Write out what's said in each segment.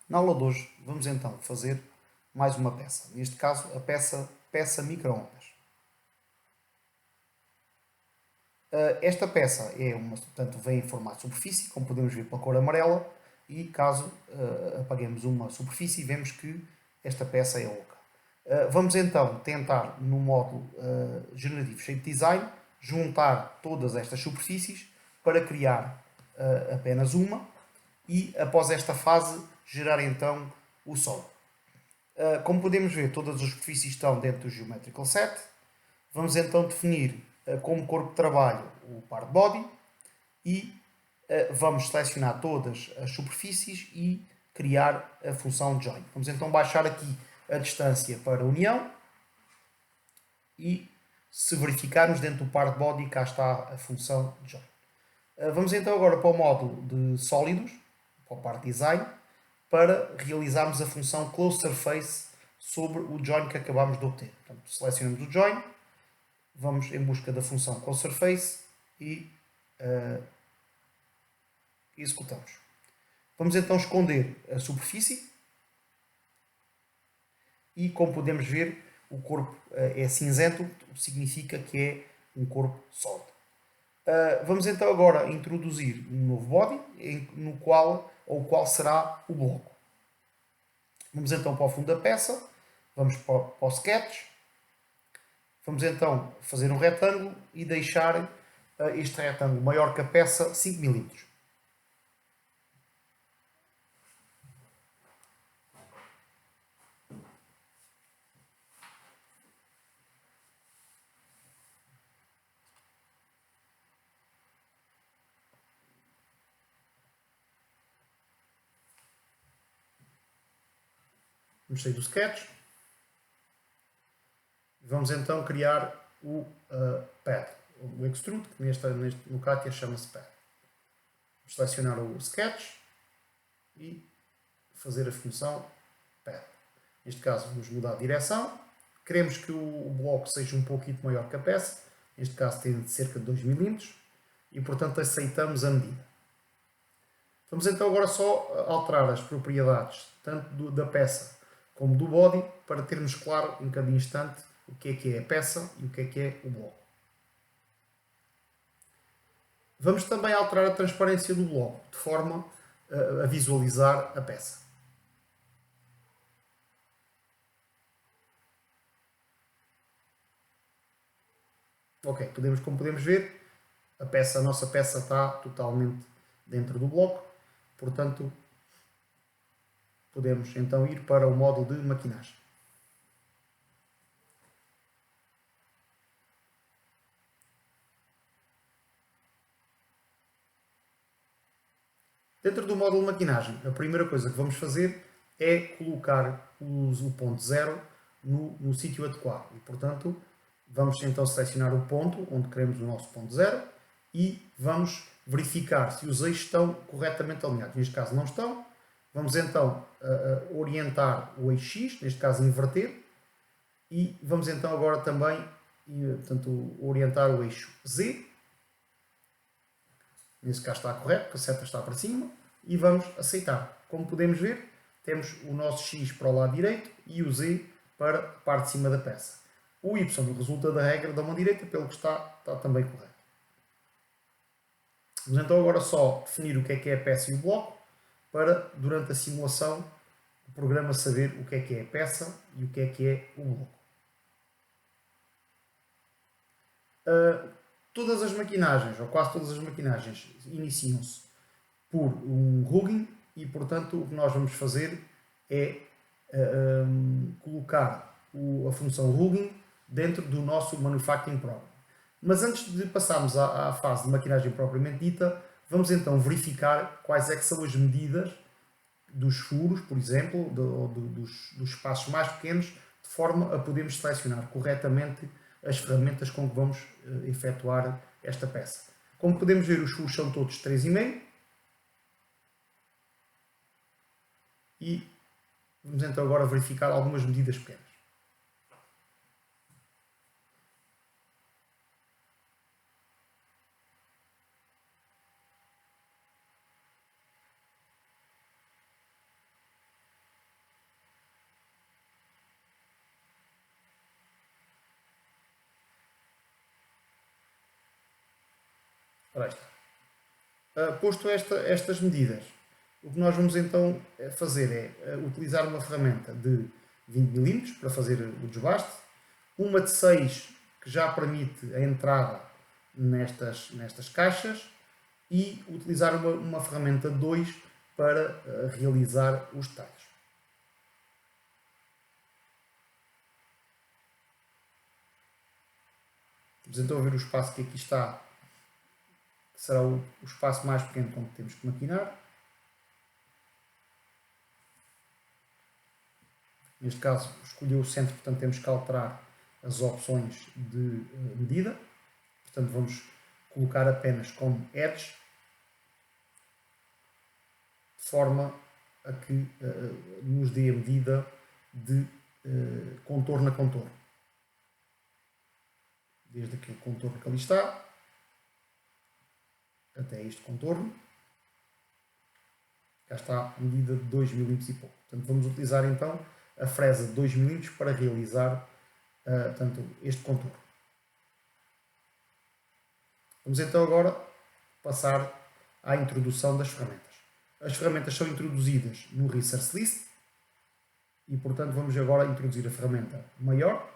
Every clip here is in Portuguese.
Na aula de hoje vamos então fazer mais uma peça. Neste caso, a peça micro-ondas. Esta peça portanto, vem em formato de superfície, como podemos ver pela cor amarela, e caso apaguemos uma superfície, vemos que esta peça é oca. Vamos então tentar, no módulo generativo Shape Design, juntar todas estas superfícies para criar apenas uma e, após esta fase, gerar então o solo. Como podemos ver, todas as superfícies estão dentro do Geometrical Set. Vamos então definir como corpo de trabalho o part body e vamos selecionar todas as superfícies e criar a função join. Vamos então baixar aqui a distância para a união e, se verificarmos dentro do part body, cá está a função join. Vamos então agora para o módulo de sólidos, para o part design, para realizarmos a função close surface sobre o join que acabamos de obter. Portanto, selecionamos o join, vamos em busca da função close surface e executamos. Vamos então esconder a superfície e, como podemos ver, o corpo é cinzento, o que significa que é um corpo sólido. Vamos então agora introduzir um novo body, qual será o bloco. Vamos então para o fundo da peça, vamos para o sketch, vamos então fazer um retângulo e deixar este retângulo maior que a peça 5 mm. Vamos sair do sketch. Vamos então criar o pad, o extrude, que no Katia chama-se pad. Vamos selecionar o sketch e fazer a função pad. Neste caso vamos mudar a direção. Queremos que o bloco seja um pouquinho maior que a peça. Neste caso tem de cerca de 2 mm. E portanto aceitamos a medida. Vamos então agora só alterar as propriedades tanto da peça como do body para termos claro em cada instante o que é a peça e o que é o bloco. Vamos também alterar a transparência do bloco de forma a visualizar a peça. Ok, como podemos ver, a nossa peça está totalmente dentro do bloco, portanto podemos então ir para o módulo de maquinagem. Dentro do módulo de maquinagem, a primeira coisa que vamos fazer é colocar o ponto zero no sítio adequado. E, portanto, vamos então selecionar o ponto onde queremos o nosso ponto zero e vamos verificar se os eixos estão corretamente alinhados. Neste caso não estão. Vamos então orientar o eixo X, neste caso inverter, e vamos então agora também orientar o eixo Z. Nesse caso está correto, porque a seta está para cima, e vamos aceitar. Como podemos ver, temos o nosso X para o lado direito e o Z para a parte de cima da peça. O Y resulta da regra da mão direita, pelo que está também correto. Vamos então agora só definir o que é a peça e o bloco, para, durante a simulação, o programa saber o que é a peça e o que é o bloco. Todas as maquinagens, ou quase todas as maquinagens, iniciam-se por um rugging e, portanto, o que nós vamos fazer é colocar a função rugging dentro do nosso Manufacturing Program. Mas antes de passarmos à fase de maquinagem propriamente dita, vamos então verificar quais é que são as medidas dos furos, por exemplo, dos espaços mais pequenos, de forma a podermos selecionar corretamente as ferramentas com que vamos efetuar esta peça. Como podemos ver, os furos são todos 3,5 e vamos então agora verificar algumas medidas pequenas. Ora, aí está. Posto estas medidas, o que nós vamos então fazer é utilizar uma ferramenta de 20 mm para fazer o desbaste, uma de 6 que já permite a entrada nestas caixas e utilizar uma ferramenta de 2 para realizar os detalhes. Vamos então ver o espaço que aqui está, que será o espaço mais pequeno onde temos que maquinar. Neste caso, escolheu o centro, portanto temos que alterar as opções de medida. Portanto, vamos colocar apenas como edge, de forma a que nos dê a medida de contorno a contorno. Desde aquele contorno que ali está, até este contorno. Cá está a medida de 2 mm e pouco. Portanto, vamos utilizar então a fresa de 2 mm para realizar portanto, este contorno. Vamos então agora passar à introdução das ferramentas. As ferramentas são introduzidas no Resource List e, portanto, vamos agora introduzir a ferramenta maior.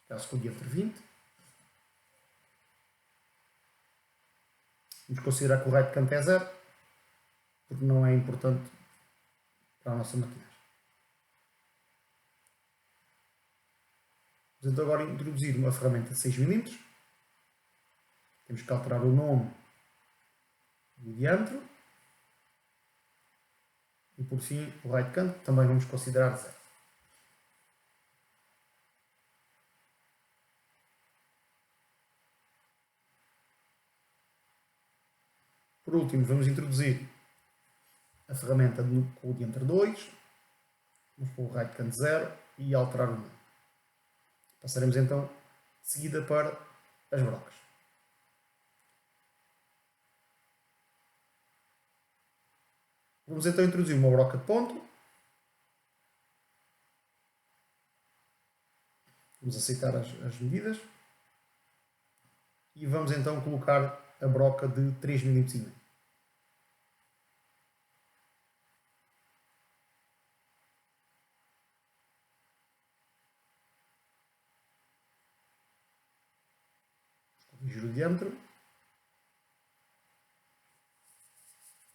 Já escolhi entre 20. Vamos considerar que o raio de canto é 0, porque não é importante para a nossa maquinagem. Vamos então agora introduzir uma ferramenta de 6 mm. Temos que alterar o nome do diâmetro. E por fim, o raio de canto também vamos considerar 0. Por último, vamos introduzir a ferramenta com o diâmetro 2. Vamos pôr o raio de canto 0 e alterar o nome. Passaremos então de seguida para as brocas. Vamos então introduzir uma broca de ponto. Vamos aceitar as medidas. E vamos então colocar a broca de 3 mm e meio. Corrigir o diâmetro.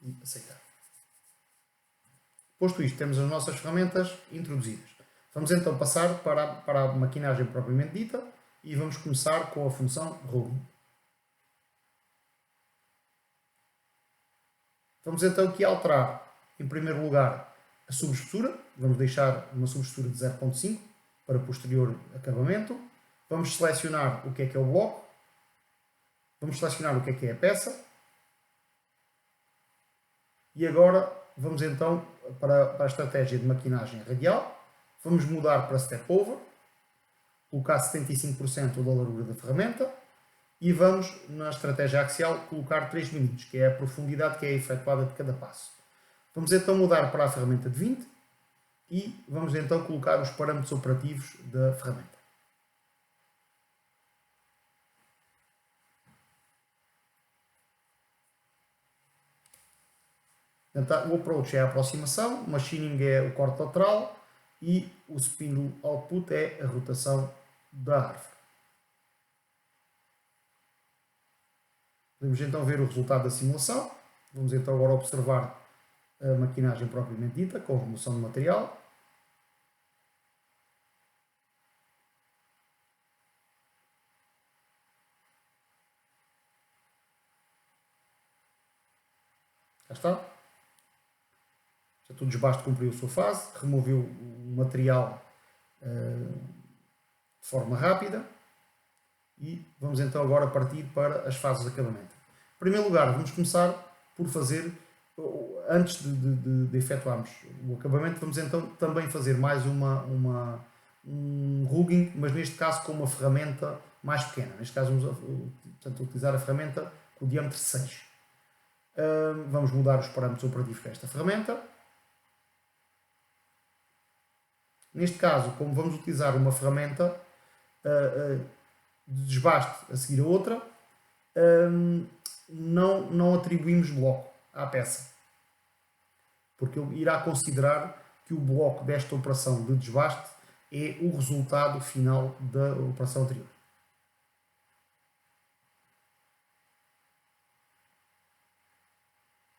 E aceitar. Posto isto, temos as nossas ferramentas introduzidas. Vamos então passar para a maquinagem propriamente dita e vamos começar com a função Rolling. Vamos então aqui alterar, em primeiro lugar, a subespessura. Vamos deixar uma subespessura de 0.5 para posterior acabamento. Vamos selecionar o que é o bloco. Vamos selecionar o que é a peça. E agora vamos então para a estratégia de maquinagem radial. Vamos mudar para Step Over. Colocar 75% da largura da ferramenta. E vamos, na estratégia axial, colocar 3 mm, que é a profundidade que é efetuada de cada passo. Vamos então mudar para a ferramenta de 20 e vamos então colocar os parâmetros operativos da ferramenta. Então, o approach é a aproximação, o machining é o corte lateral e o spindle output é a rotação da árvore. Podemos então ver o resultado da simulação. Vamos então agora observar a maquinagem propriamente dita, com a remoção do material. Já está. Já todo o desbaste cumpriu a sua fase, removeu o material de forma rápida. E vamos então agora partir para as fases de acabamento. Em primeiro lugar, vamos começar por fazer, antes de efetuarmos o acabamento, vamos então também fazer mais um rugging, mas neste caso com uma ferramenta mais pequena. Neste caso vamos portanto, utilizar a ferramenta com o diâmetro 6. Vamos mudar os parâmetros operativos para esta ferramenta. Neste caso, como vamos utilizar uma ferramenta de desbaste a seguir a outra, não atribuímos bloco à peça, porque ele irá considerar que o bloco desta operação de desbaste é o resultado final da operação anterior.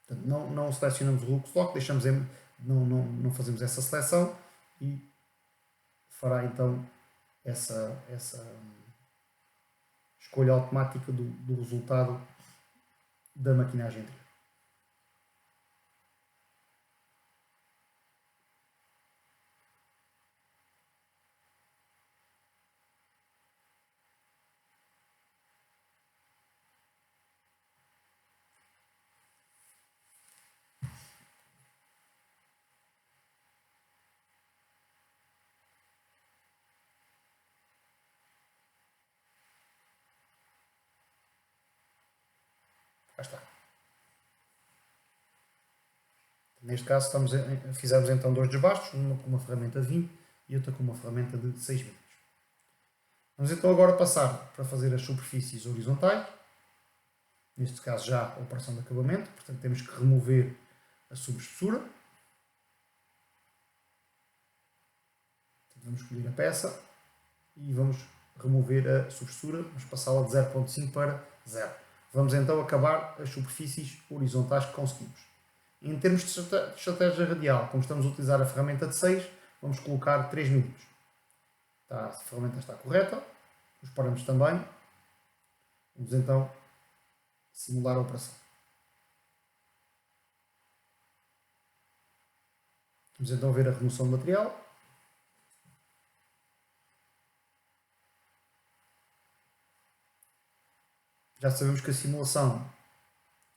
Portanto, não selecionamos o Lux Lock, não fazemos essa seleção e fará então essa escolha automática do resultado da maquinagem anterior. Já está. Neste caso fizemos então dois desbastos, uma com uma ferramenta de 20 e outra com uma ferramenta de 6 mm. Vamos então agora passar para fazer as superfícies horizontais, neste caso já a operação de acabamento, portanto temos que remover a subespessura. Vamos escolher a peça e vamos remover a subespessura, vamos passá-la de 0.5 para 0. Vamos então acabar as superfícies horizontais que conseguimos. Em termos de estratégia radial, como estamos a utilizar a ferramenta de 6, vamos colocar 3 mm. A ferramenta está correta, os parâmetros também. Vamos então simular a operação. Vamos então ver a remoção de material. Já sabemos que a simulação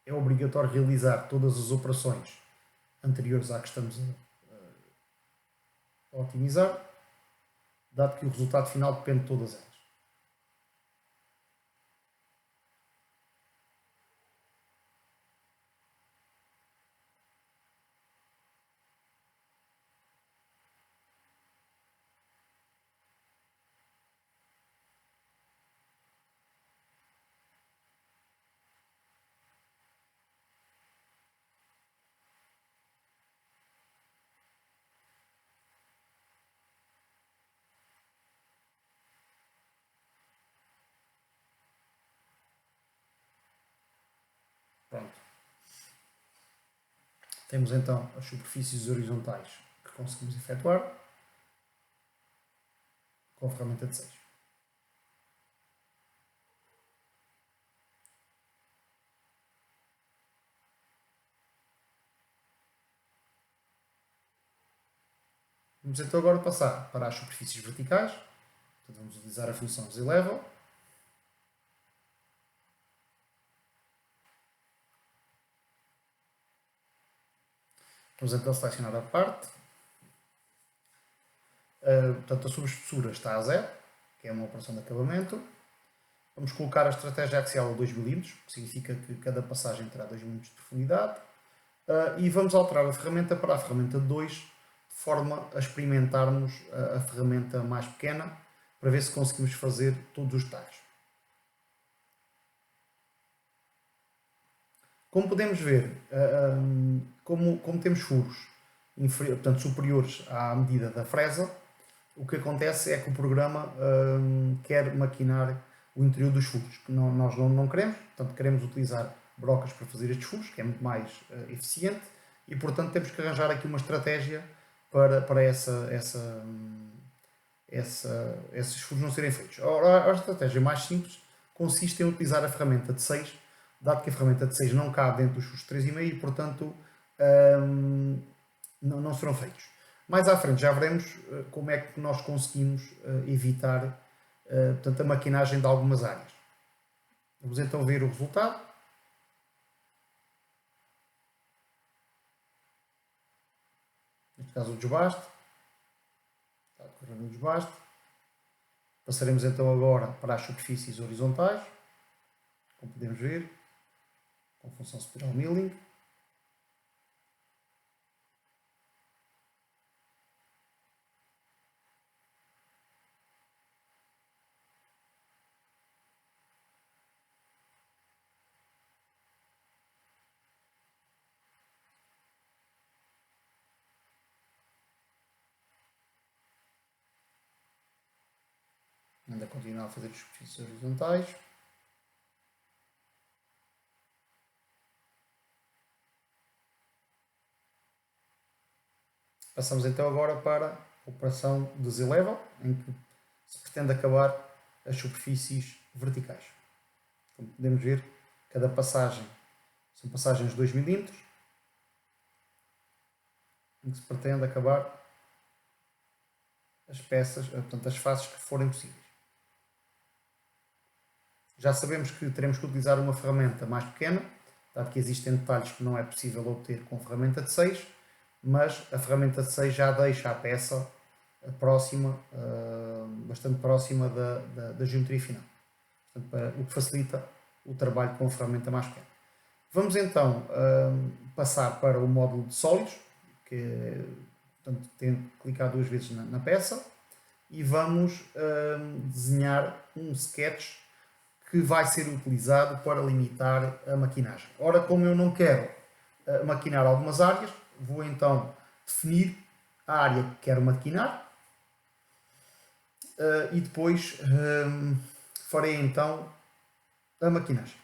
é obrigatório realizar todas as operações anteriores à que estamos a otimizar, dado que o resultado final depende de todas elas. Pronto. Temos então as superfícies horizontais que conseguimos efetuar com a ferramenta de 6. Vamos então agora passar para as superfícies verticais. Então vamos utilizar a função Z-Level. Vamos então selecionar a parte. Portanto, a subespessura está a 0, que é uma operação de acabamento. Vamos colocar a estratégia axial a 2 mm, que significa que cada passagem terá 2 mm de profundidade. E vamos alterar a ferramenta para a ferramenta 2, de forma a experimentarmos a ferramenta mais pequena, para ver se conseguimos fazer todos os detalhes. Como podemos ver, como temos furos portanto, superiores à medida da fresa, o que acontece é que o programa quer maquinar o interior dos furos, que nós não queremos, portanto queremos utilizar brocas para fazer estes furos, que é muito mais eficiente, e portanto temos que arranjar aqui uma estratégia para esses furos não serem feitos. A estratégia mais simples consiste em utilizar a ferramenta de 6, dado que a ferramenta de 6 não cabe dentro dos furos 3,5 e portanto não serão feitos. Mais à frente já veremos como é que nós conseguimos evitar portanto, a maquinagem de algumas áreas. Vamos então ver o resultado. Neste caso o desbaste. Está a decorrer o desbaste. Passaremos então agora para as superfícies horizontais, como podemos ver, com função spiral milling. Ainda continuar a fazer as superfícies horizontais. Passamos então agora para a operação deselevel, em que se pretende acabar as superfícies verticais. Como podemos ver, cada passagem são passagens de 2 mm, em que se pretende acabar as peças, portanto, as faces que forem possíveis. Já sabemos que teremos que utilizar uma ferramenta mais pequena, dado que existem detalhes que não é possível obter com ferramenta de 6, mas a ferramenta de 6 já deixa a peça próxima, bastante próxima da geometria final, portanto, o que facilita o trabalho com a ferramenta mais pequena. Vamos então passar para o módulo de sólidos, que portanto, tem que clicar 2 vezes na peça, e vamos desenhar um sketch que vai ser utilizado para limitar a maquinagem. Ora, como eu não quero maquinar algumas áreas, vou então definir a área que quero maquinar e depois farei então a maquinagem.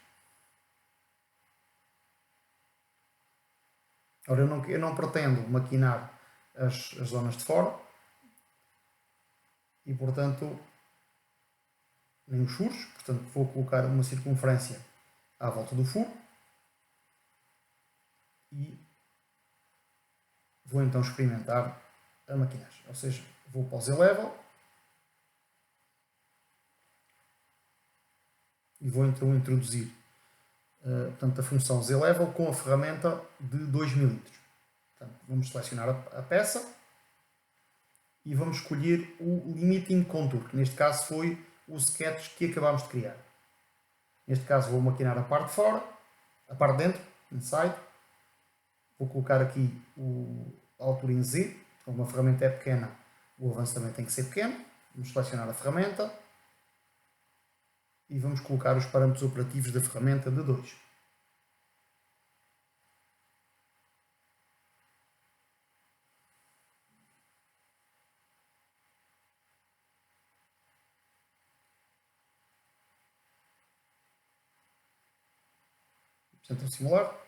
Ora, eu não pretendo maquinar as zonas de fora e, portanto, nem os furos. Portanto, vou colocar uma circunferência à volta do furo e vou então experimentar a maquinagem. Ou seja, vou para o Z-Level e vou então introduzir portanto, a função Z-Level com a ferramenta de 2 mm. Portanto, vamos selecionar a peça e vamos escolher o Limiting Contour, que neste caso foi o sketch que acabámos de criar. Neste caso vou maquinar a parte de fora, a parte de dentro, inside. Vou colocar aqui a altura em Z, como a ferramenta é pequena, o avanço também tem que ser pequeno. Vamos selecionar a ferramenta e vamos colocar os parâmetros operativos da ferramenta de 2. Portanto, simular.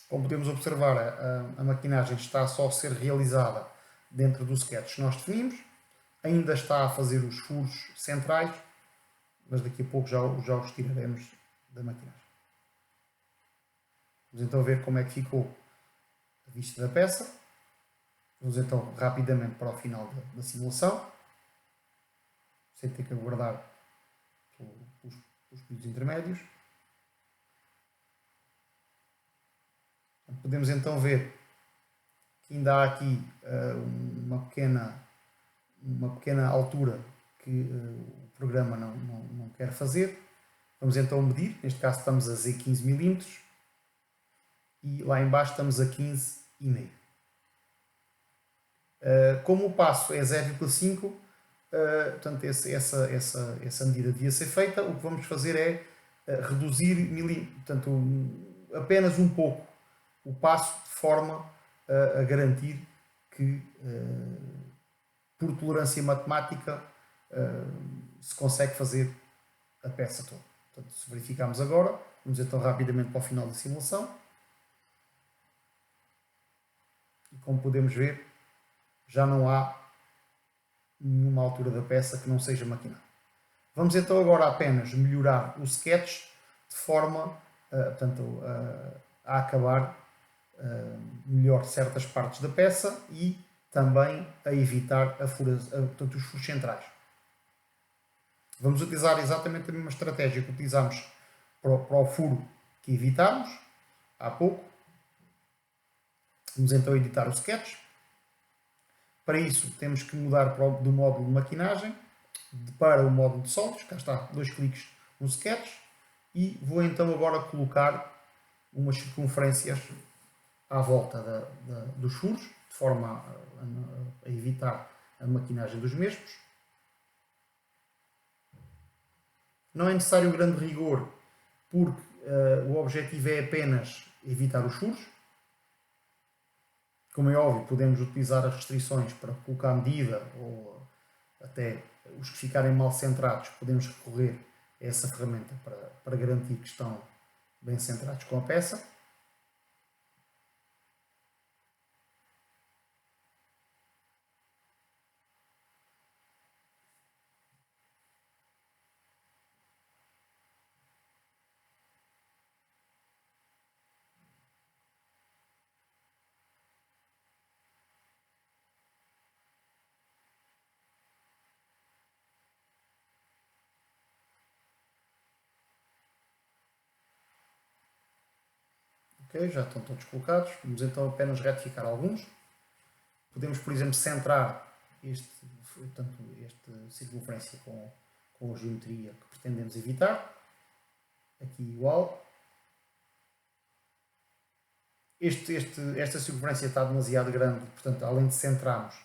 Como podemos observar, a maquinagem está só a ser realizada dentro do sketch que nós definimos. Ainda está a fazer os furos centrais, mas daqui a pouco já os tiraremos da maquinagem. Vamos então ver como é que ficou a vista da peça. Vamos então rapidamente para o final da simulação, sem ter que aguardar os períodos intermédios. Podemos então ver que ainda há aqui uma pequena altura que o programa não quer fazer. Vamos então medir, neste caso estamos a Z 15 mm e lá embaixo estamos a 15,5. Como o passo é 0,5, portanto essa medida devia ser feita, o que vamos fazer é reduzir portanto, apenas um pouco o passo de forma a garantir que, por tolerância matemática, se consegue fazer a peça toda. Portanto, se verificarmos agora, vamos então rapidamente para o final da simulação. E como podemos ver, já não há nenhuma altura da peça que não seja maquinada. Vamos então agora apenas melhorar o sketch de forma portanto, a acabar melhor certas partes da peça e também a evitar portanto, os furos centrais. Vamos utilizar exatamente a mesma estratégia que utilizámos para o furo que evitámos há pouco. Vamos então editar o sketch. Para isso temos que mudar do módulo de maquinagem para o módulo de sólidos. Cá está, 2 cliques no sketch. E vou então agora colocar umas circunferências à volta dos furos, de forma a evitar a maquinagem dos mesmos. Não é necessário grande rigor, porque o objetivo é apenas evitar os furos. Como é óbvio, podemos utilizar as restrições para colocar medida ou até os que ficarem mal centrados, podemos recorrer a essa ferramenta para garantir que estão bem centrados com a peça. Ok, já estão todos colocados. Vamos então apenas retificar alguns. Podemos, por exemplo, centrar esta circunferência com a geometria que pretendemos evitar. Aqui igual. Esta circunferência está demasiado grande, portanto, além de centrarmos,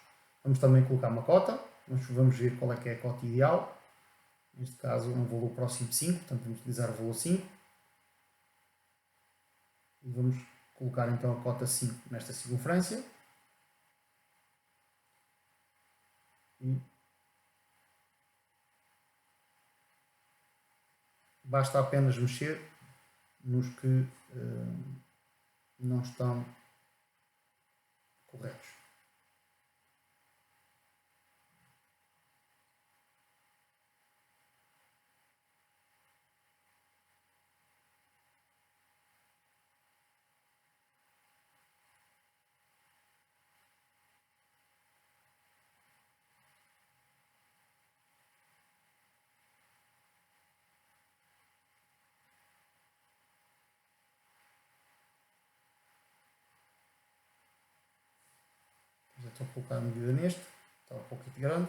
vamos também colocar uma cota. Vamos ver qual é que é a cota ideal. Neste caso, um valor próximo de 5, portanto, vamos utilizar o valor 5. E vamos colocar então a cota 5 nesta circunferência. E basta apenas mexer nos que não estão corretos. Já estou a colocar a medida neste, está um pouquinho grande.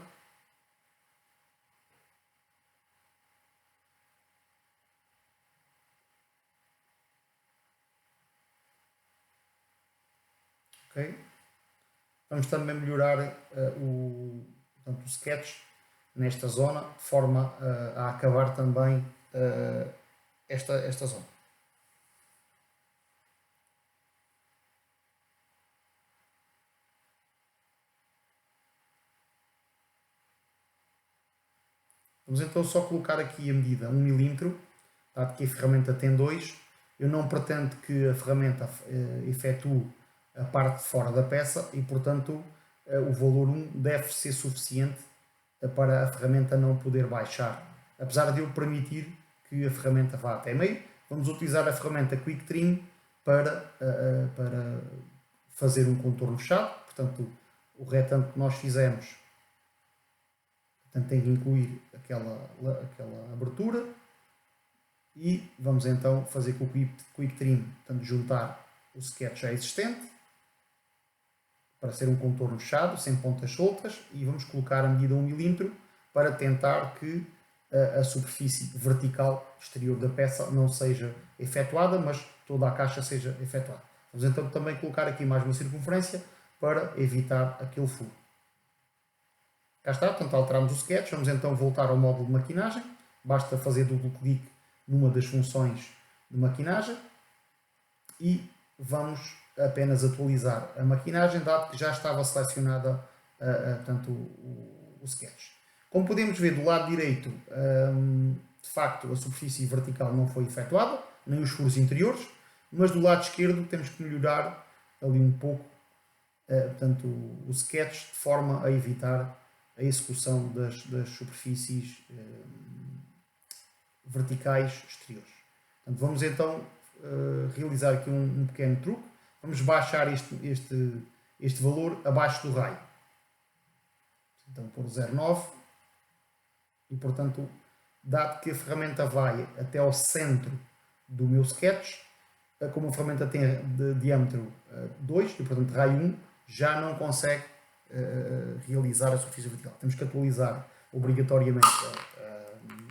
Okay. Vamos também melhorar o sketch nesta zona, de forma a acabar também esta zona. Vamos então só colocar aqui a medida 1 mm, dado que a ferramenta tem 2, eu não pretendo que a ferramenta efetue a parte de fora da peça e, portanto, o valor 1 deve ser suficiente para a ferramenta não poder baixar. Apesar de eu permitir que a ferramenta vá até meio, vamos utilizar a ferramenta Quick Trim para fazer um contorno fechado. Portanto, o retângulo que nós fizemos, portanto, tem que incluir aquela abertura. E vamos então fazer com o Quick Trim, portanto, juntar o sketch já existente para ser um contorno fechado, sem pontas soltas, e vamos colocar a medida 1 mm para tentar que a superfície vertical exterior da peça não seja efetuada, mas toda a caixa seja efetuada. Vamos então também colocar aqui mais uma circunferência para evitar aquele furo. Cá está, portanto alteramos o sketch, vamos então voltar ao módulo de maquinagem, basta fazer duplo clique numa das funções de maquinagem e vamos apenas atualizar a maquinagem, dado que já estava selecionada portanto, o sketch. Como podemos ver do lado direito, de facto a superfície vertical não foi efetuada, nem os furos interiores, mas do lado esquerdo temos que melhorar ali um pouco portanto, o sketch, de forma a evitar a execução das superfícies verticais exteriores. Portanto, vamos então realizar aqui um pequeno truque. Vamos baixar este valor abaixo do raio. Então, por 0,9 e, portanto, dado que a ferramenta vai até ao centro do meu sketch, como a ferramenta tem de diâmetro 2 e, portanto, raio 1, já não consegue realizar a superfície vertical. Temos que atualizar obrigatoriamente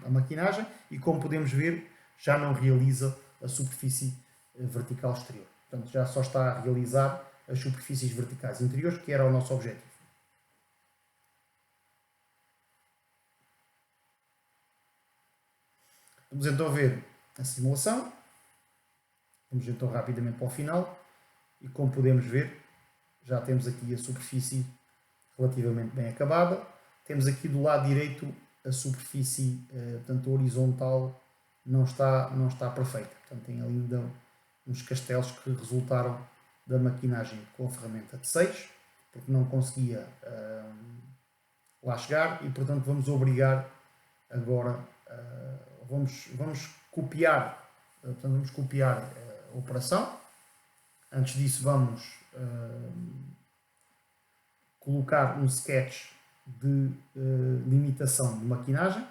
a maquinagem e, como podemos ver, já não realiza a superfície vertical exterior. Portanto, já só está a realizar as superfícies verticais interiores, que era o nosso objetivo. Vamos então ver a simulação. Vamos então rapidamente para o final e, como podemos ver, já temos aqui a superfície relativamente bem acabada. Temos aqui do lado direito a superfície, portanto, horizontal não está perfeita. Portanto, tem ali ainda uns castelos que resultaram da maquinagem com a ferramenta de 6, porque não conseguia lá chegar e, portanto, vamos obrigar agora, vamos copiar, vamos copiar a operação. Antes disso, vamos colocar um sketch de limitação de maquinagem.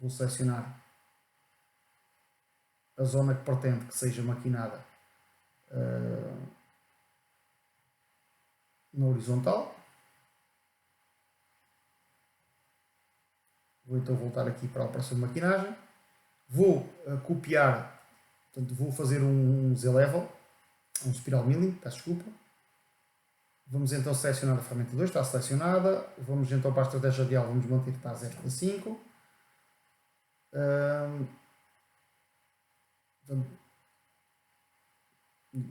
Vou selecionar a zona que pretende que seja maquinada na horizontal. Vou então voltar aqui para a operação de maquinagem. Vou copiar, portanto, vou fazer um Z-Level, um Spiral Milling, peço desculpa. Vamos então selecionar a ferramenta 2, está selecionada. Vamos então para a estratégia radial, vamos manter que está a 0,5.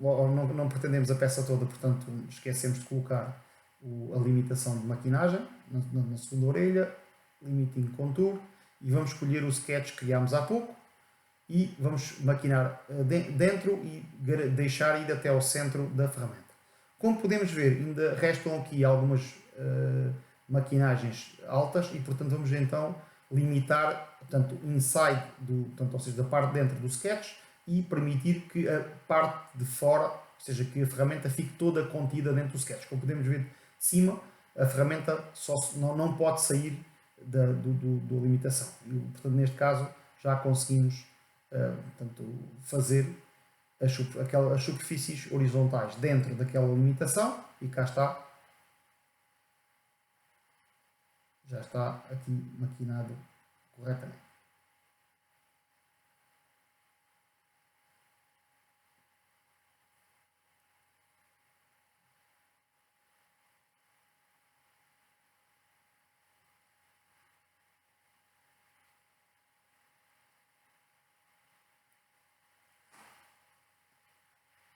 Não pretendemos a peça toda, portanto esquecemos de colocar a limitação de maquinagem na segunda orelha, Limiting Contour, e vamos escolher o sketch que criámos há pouco e vamos maquinar dentro e deixar ir até ao centro da ferramenta. Como podemos ver, ainda restam aqui algumas maquinagens altas e, portanto, vamos então limitar, portanto, inside, portanto, ou seja, da parte de dentro do sketch, e permitir que a parte de fora, ou seja, que a ferramenta fique toda contida dentro do sketch. Como podemos ver de cima, a ferramenta não pode sair da limitação. E, portanto, neste caso, já conseguimos portanto, fazer as superfícies horizontais dentro daquela limitação e cá está. Já está aqui maquinado corretamente.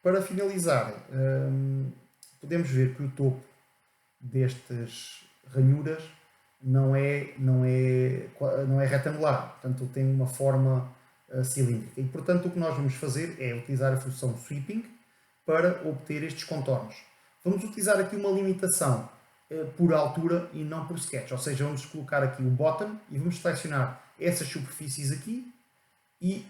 Para finalizar, podemos ver que o topo destas ranhuras não é retangular, portanto tem uma forma cilíndrica. E portanto o que nós vamos fazer é utilizar a função Sweeping para obter estes contornos. Vamos utilizar aqui uma limitação por altura e não por sketch, ou seja, vamos colocar aqui o bottom e vamos selecionar essas superfícies aqui e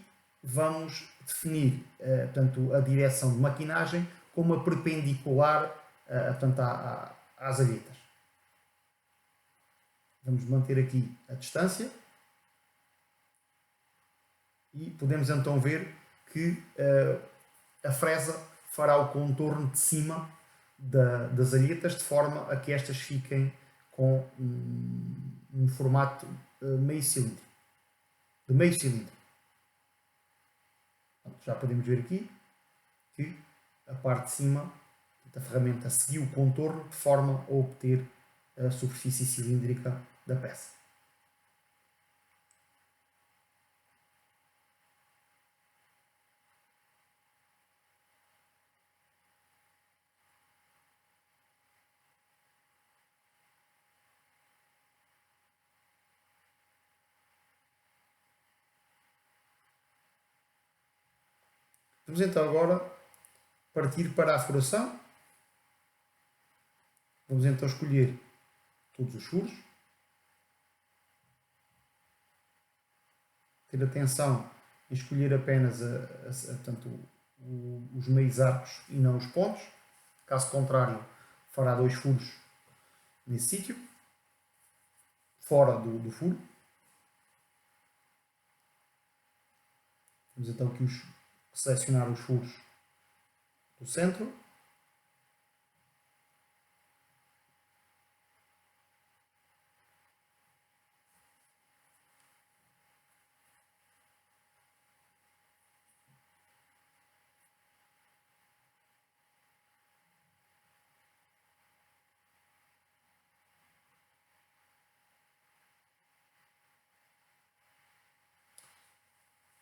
vamos definir portanto, a direção de maquinagem como a perpendicular portanto, às alhetas. Vamos manter aqui a distância e podemos então ver que a fresa fará o contorno de cima das alhetas de forma a que estas fiquem com um formato meio cilindro. De meio cilindro. Já podemos ver aqui que a parte de cima da ferramenta seguiu o contorno de forma a obter a superfície cilíndrica da peça. Vamos então agora partir para a furação. Vamos então escolher todos os furos. Ter atenção em escolher apenas portanto, os meios arcos e não os pontos. Caso contrário, fará 2 furos nesse sítio, fora do furo. Vamos então aqui selecionar os furos do centro.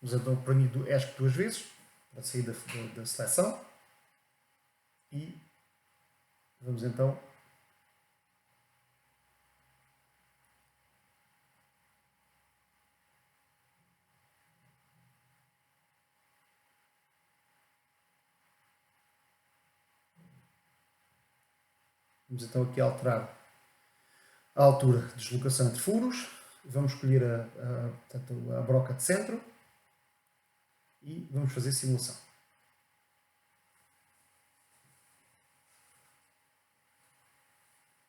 Vamos então premir ESC 2 vezes para sair da seleção E vamos então aqui alterar a altura de deslocação entre furos. Vamos escolher a broca de centro e vamos fazer simulação.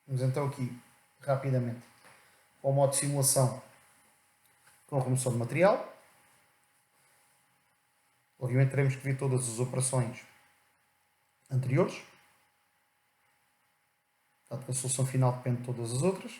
Vamos então aqui rapidamente ao modo de simulação com remoção de material. Obviamente teremos que ver todas as operações anteriores, dado que a solução final depende de todas as outras.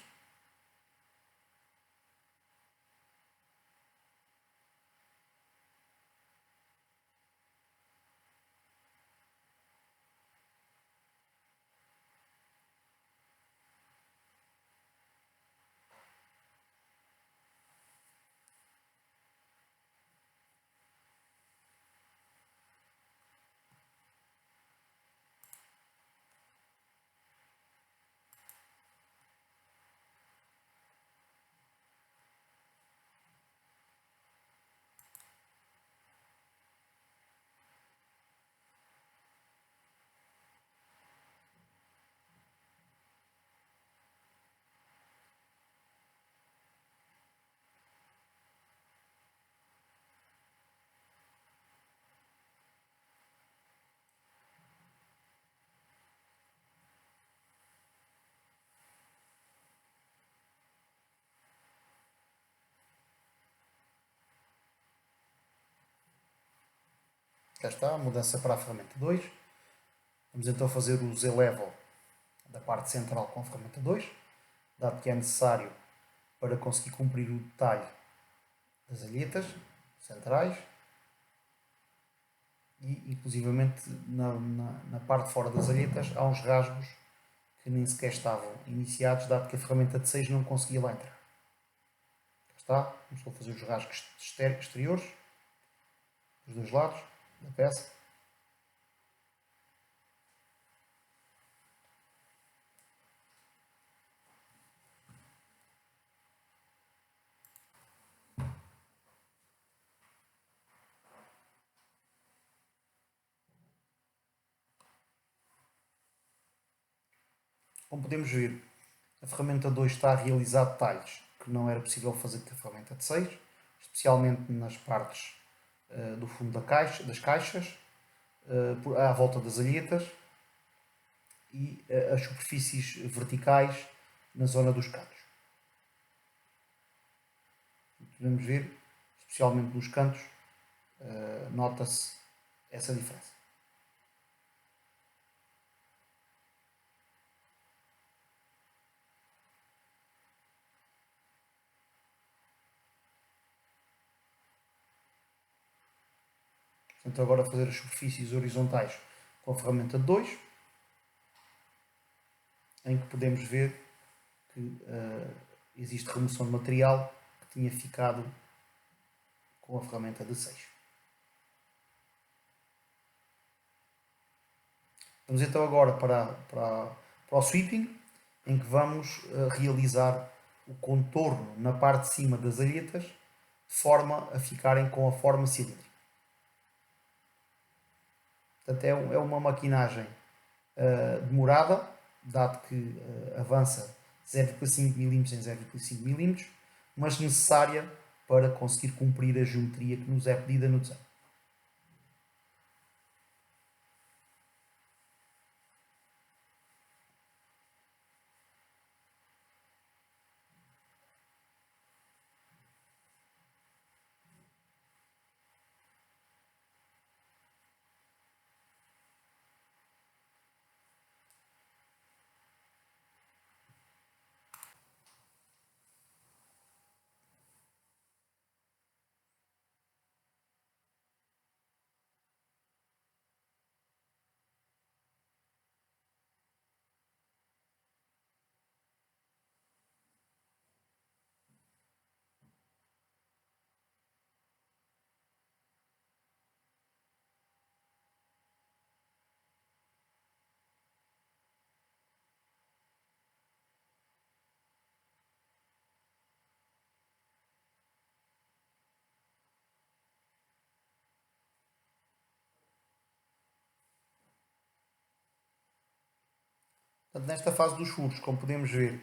Cá está, a mudança para a ferramenta 2. Vamos então fazer o Z-Level da parte central com a ferramenta 2, dado que é necessário para conseguir cumprir o detalhe das alhetas centrais e inclusivamente na parte de fora das alhetas há uns rasgos que nem sequer estavam iniciados, dado que a ferramenta de 6 não conseguia lá entrar. Cá está, vamos fazer os rasgos exteriores dos dois lados da peça. Como podemos ver, a ferramenta 2 está a realizar detalhes que não era possível fazer com a ferramenta de 6, especialmente nas partes do fundo das caixas, à volta das alhetas e as superfícies verticais na zona dos cantos. Podemos ver, especialmente nos cantos, nota-se essa diferença. Então agora fazer as superfícies horizontais com a ferramenta 2, em que podemos ver que existe remoção de material que tinha ficado com a ferramenta de 6. Vamos então agora para o sweeping, em que vamos realizar o contorno na parte de cima das alhetas, de forma a ficarem com a forma cilíndrica. Portanto, é uma maquinagem demorada, dado que avança 0,5 mm em 0,5 mm, mas necessária para conseguir cumprir a geometria que nos é pedida no desenho. Portanto, nesta fase dos furos, como podemos ver,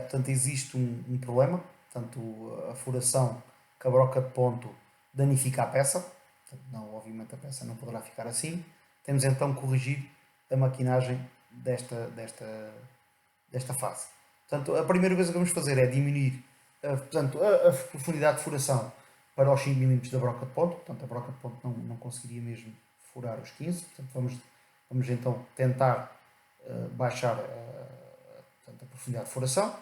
portanto, existe um problema, portanto, a furação que a broca de ponto danifica a peça, portanto, não, obviamente a peça não poderá ficar assim. Temos então que corrigir a maquinagem desta fase. Portanto, a primeira coisa que vamos fazer é diminuir portanto, a profundidade de furação para os 5 mm da broca de ponto. Portanto, a broca de ponto não conseguiria mesmo furar os 15. Portanto, vamos então tentar baixar portanto, a profundidade de furação.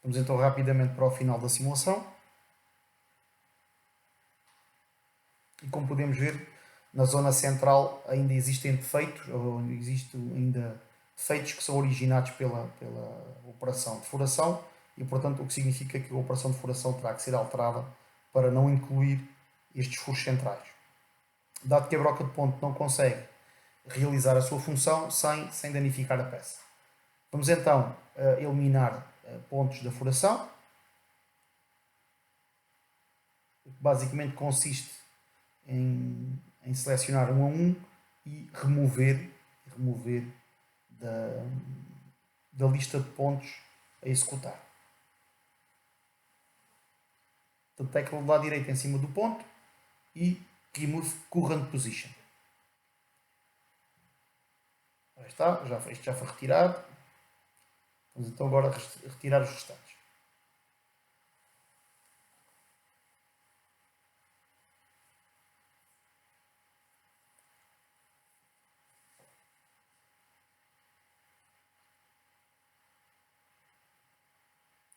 Vamos então rapidamente para o final da simulação. E como podemos ver, na zona central ainda existem defeitos, ou existem ainda defeitos que são originados pela operação de furação e, portanto, o que significa que a operação de furação terá que ser alterada para não incluir estes furos centrais. Dado que a broca de ponto não consegue realizar a sua função sem danificar a peça. Vamos então eliminar pontos da furação, o que basicamente consiste em selecionar um a um e remover da lista de pontos a executar. Portanto, tecla do lado direito em cima do ponto e Remove Current Position. Aí está, isto já foi retirado. Vamos então agora retirar os restantes.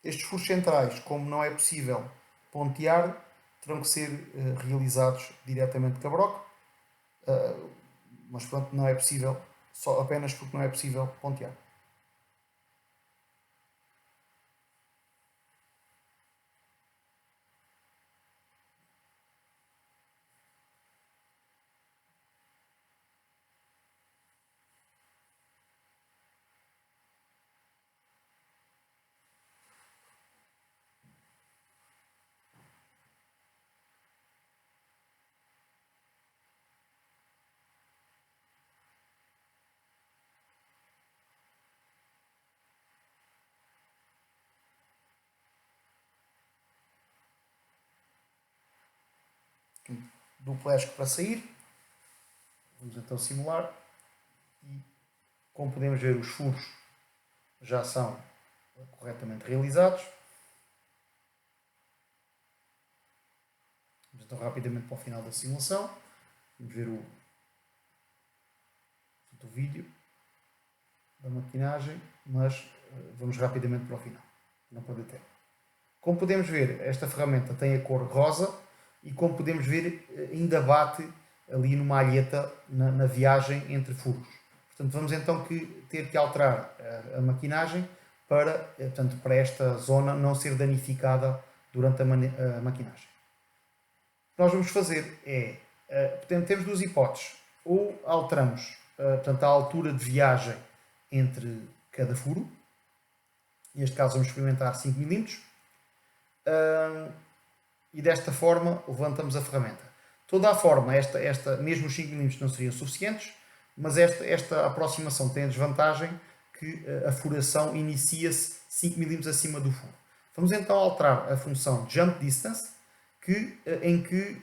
Estes furos centrais, como não é possível pontear, terão que ser realizados diretamente com a broca, mas pronto, não é possível, só apenas porque não é possível pontear. Duplo ESC para sair. Vamos então simular. E como podemos ver, os furos já são corretamente realizados. Vamos então rapidamente para o final da simulação. Vamos ver o vídeo da maquinagem, mas vamos rapidamente para o final. Não pode ter. Como podemos ver, esta ferramenta tem a cor rosa e, como podemos ver, ainda bate ali numa alheta na viagem entre furos. Portanto, vamos então ter que alterar a maquinagem para esta zona não ser danificada durante a maquinagem. O que nós vamos fazer portanto, temos duas hipóteses. Ou alteramos portanto, a altura de viagem entre cada furo. Neste caso vamos experimentar 5 mm. E desta forma levantamos a ferramenta. Toda a forma, mesmo os 5 mm não seriam suficientes, mas esta aproximação tem a desvantagem que a furação inicia-se 5 mm acima do furo. Vamos então alterar a função Jump Distance, em que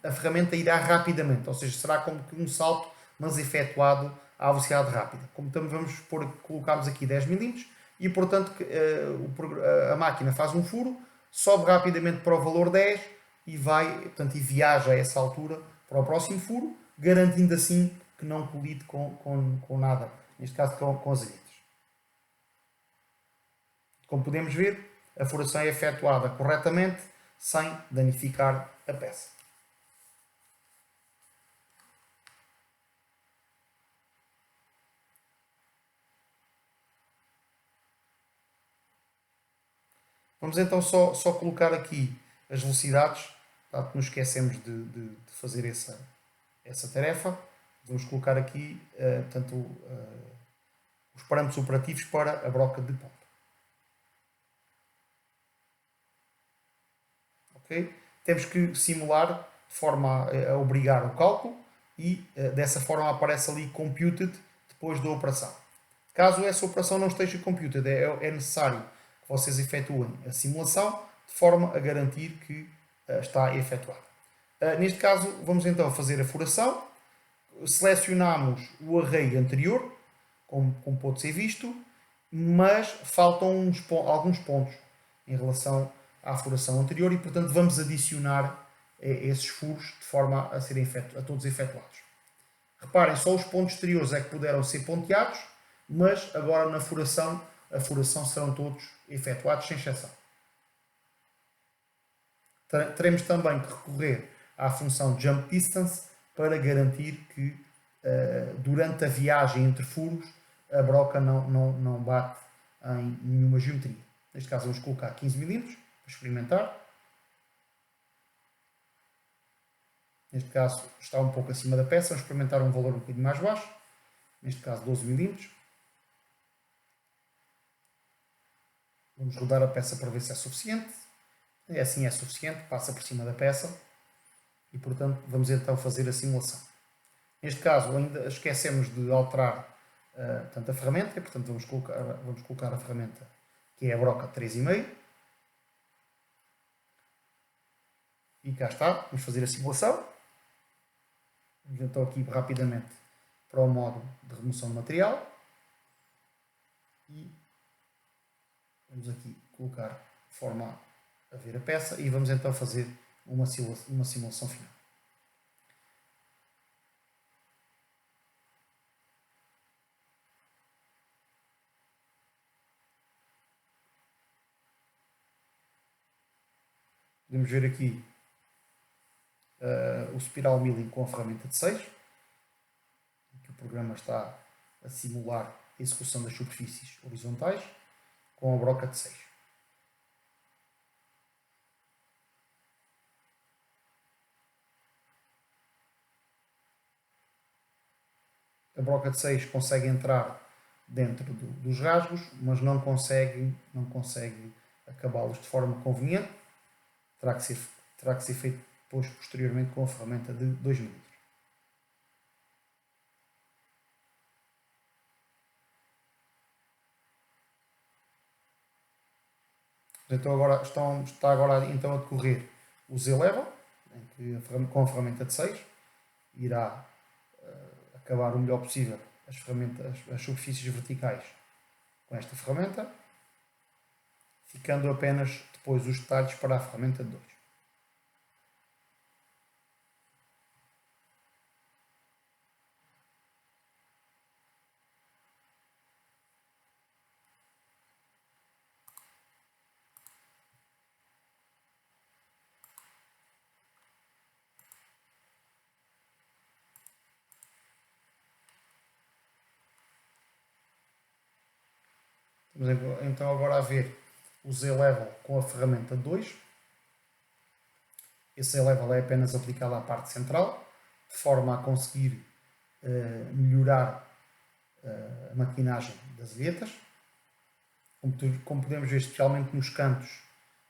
a ferramenta irá rapidamente, ou seja, será como que um salto, mas efetuado à velocidade rápida. Como vamos colocamos aqui 10 mm e, portanto, a máquina faz um furo, sobe rapidamente para o valor 10 e portanto, e viaja a essa altura para o próximo furo, garantindo assim que não colide com nada, neste caso com as alhetas. Como podemos ver, a furação é efetuada corretamente, sem danificar a peça. Vamos então só colocar aqui as velocidades, tá? Não esquecemos de fazer essa tarefa. Vamos colocar aqui portanto, os parâmetros operativos para a broca de ponto. Okay? Temos que simular de forma a obrigar o cálculo. e dessa forma aparece ali computed depois da operação. Caso essa operação não esteja computed, é necessário que vocês efetuem a simulação de forma a garantir que está efetuada. Neste caso, vamos então fazer a furação. Selecionamos o array anterior, como pode ser visto, mas faltam alguns pontos em relação à furação anterior e, portanto, vamos adicionar esses furos de forma a serem a todos efetuados. Reparem, só os pontos exteriores é que puderam ser ponteados, mas agora na furação, a furação serão todos efetuados sem exceção. Teremos também que recorrer à função jump distance para garantir que durante a viagem entre furos a broca não bate em nenhuma geometria. Neste caso vamos colocar 15 mm para experimentar. Neste caso está um pouco acima da peça, vamos experimentar um valor um bocadinho mais baixo. Neste caso 12 mm. Vamos rodar a peça para ver se é suficiente. Assim é suficiente, passa por cima da peça. E portanto vamos então fazer a simulação. Neste caso ainda esquecemos de alterar portanto, a ferramenta, e portanto vamos colocar a ferramenta que é a broca 3,5. E cá está, vamos fazer a simulação. Vamos então aqui rapidamente para o modo de remoção de material. E vamos aqui colocar de forma a ver a peça e vamos então fazer uma simulação final. Podemos ver aqui o spiral milling com a ferramenta de 6, em que o programa está a simular a execução das superfícies horizontais com a broca de 6. A broca de 6 consegue entrar dentro dos rasgos, mas não consegue acabá-los de forma conveniente. Terá que ser feito depois, posteriormente, com a ferramenta de 2 mm. Então está agora então a decorrer o Z-Level, em que com a ferramenta de 6 irá acabar o melhor possível as superfícies verticais com esta ferramenta, ficando apenas depois os detalhes para a ferramenta de 2. Estamos então agora a ver o Z-Level com a ferramenta 2. Esse Z-Level é apenas aplicado à parte central, de forma a conseguir melhorar a maquinagem das ilhetas. Como podemos ver, especialmente nos cantos,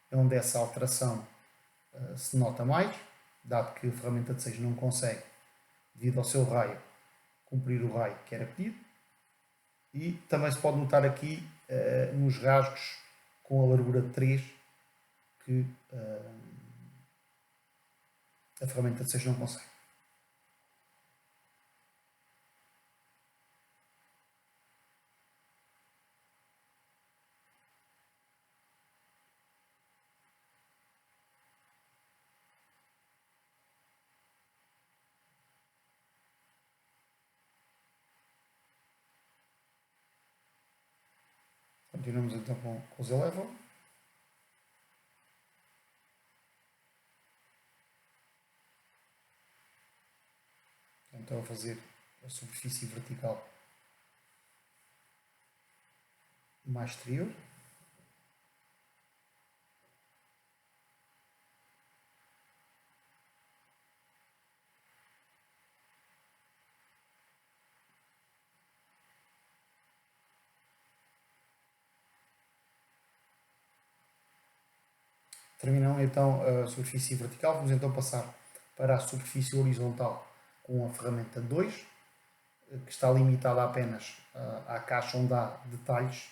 é onde essa alteração se nota mais, dado que a ferramenta de 6 não consegue, devido ao seu raio, cumprir o raio que era pedido. E também se pode notar aqui nos rasgos com a largura de 3 que a ferramenta de 6 não consegue. Continuamos então com o Z-Level. Então a fazer a superfície vertical mais exterior. Terminam então a superfície vertical, vamos então passar para a superfície horizontal com a ferramenta 2, que está limitada apenas à caixa onde há detalhes,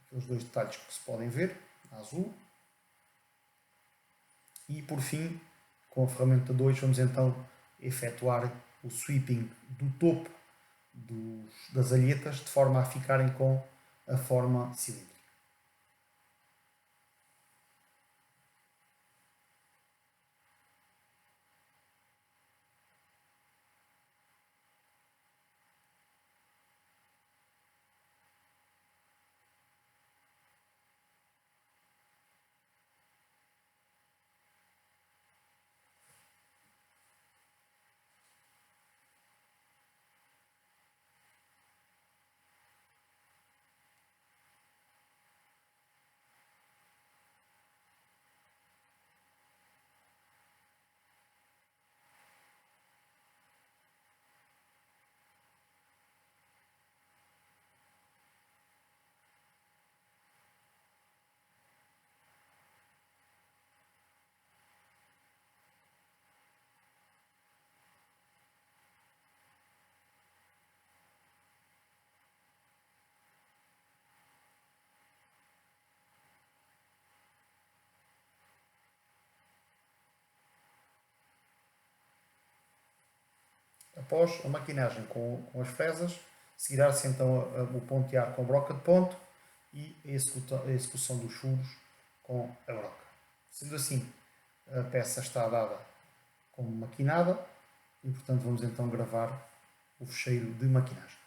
aqueles dois detalhes que se podem ver, azul. E por fim, com a ferramenta 2, vamos então efetuar o sweeping do topo das alhetas de forma a ficarem com a forma cilíndrica. Após a maquinagem com as fresas, seguirá-se então o pontear com broca de ponto e a execução dos furos com a broca. Sendo assim, a peça está dada como maquinada e, portanto, vamos então gravar o fecheiro de maquinagem.